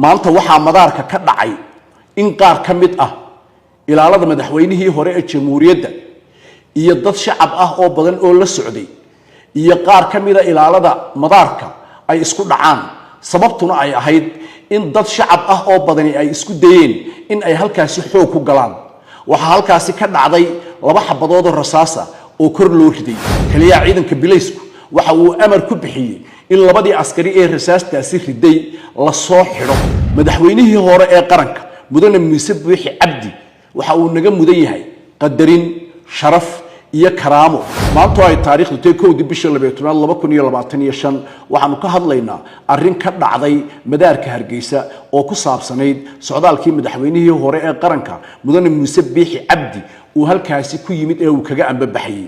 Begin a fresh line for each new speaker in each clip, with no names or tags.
maanta waxaa madaarka ka dhacay in qaar ka mid ah ilaalada madaxweynihii hore ee jamhuuriyadda iyo dad shacab ah oo badan oo la socday iyo qaar ka mid ah ilaalada madaarka ay isku dhacaan sababtuna ay ahayd in dad shacab ah oo badani ay isku dayeen in ay halkaasi xoog ku galaan waxa halkaasi ka dhacday laba xabadood oo rasaas ah oo kor loo riday kaliya ciidanka bileysku waxa uu amar ku bixiyay in labadii askari ee rasaastaasi riday la soo xidho madaxweynihii hore ee qaranka mudane Muuse Biixi Cabdi waxa uu naga mudan yahay qadarin sharaf iyo karaamo maanta ay taariikhdu tay 1 bisha 2025 waxaanu ka hadlaynaa arrin ka dhacday madaarka Hargeysa oo ku saabsanayd socdaalkii madaxweynihii hore ee qaranka mudane Muuse Biixi Cabdi uu halkaasi ku yimid ee uu kaga ambabaxay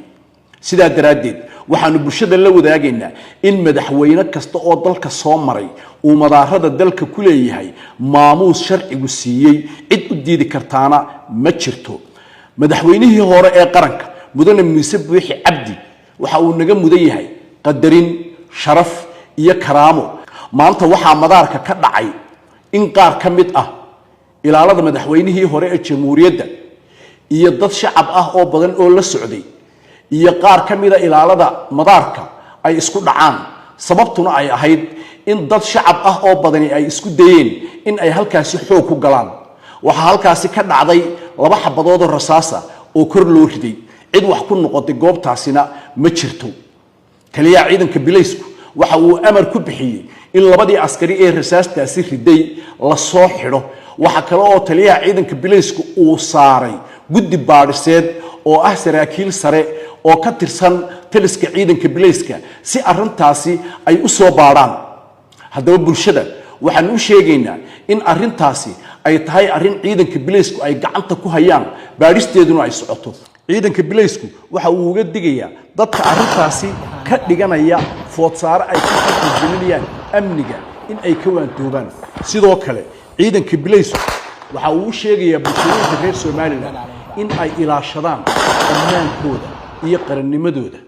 sidaa daraadeed waxaanu bulshada la wadaagaynaa in madaxweyne kasta oo dalka soo maray uu madaarada dalka ku leeyahay maamuus sharcigu siiyay cid u diidi kartaana ma jirto madaxweynihii hore ee qaranka mudane Muuse Biixi Cabdi waxa uu naga mudan yahay qadarin sharaf iyo karaamo maanta waxaa madaarka ka dhacay in qaar ka mid ah ilaalada madaxweynihii hore ee jamhuuriyadda iyo dad shacab ah oo badan oo la socday iyo qaar ka mid ah ilaalada madaarka ay isku dhacaan sababtuna ay ahayd in dad shacab ah oo badani ay isku dayeen in ay halkaasi xoog ku galaan waxa halkaasi ka dhacday laba xabadood oo rasaas ah oo kor loo riday cid wax ku noqotay goobtaasina ma jirto kaliya ciidanka bileysku waxa uu amar ku bixiyay in labadii askari ee rasaastaasi riday la soo xidho waxa kale oo taliyaha ciidanka bileysku uu saaray guddi baadhiseed oo ah saraakiil sare oo ka tirsan taliska ciidanka bileyska si arrintaasi ay u soo baadhaan haddaba bulshada waxaan u sheegaynaa in arrintaasi ay tahay arrin ciidanka bileysku ay gacanta ku hayaan baadhisteeduna ay socoto ciidanka bileysku waxa uu uga digayaa dadka arrintaasi ka dhiganaya foodsaare ay ka xaqiijinayaan amniga in ay ka waantoobaan sidoo kale ciidanka bileysku waxa uu u sheegayaa bulshooyinka reer Soomaaliland in ay ilaashadaan amnaankooda iyo qarannimadooda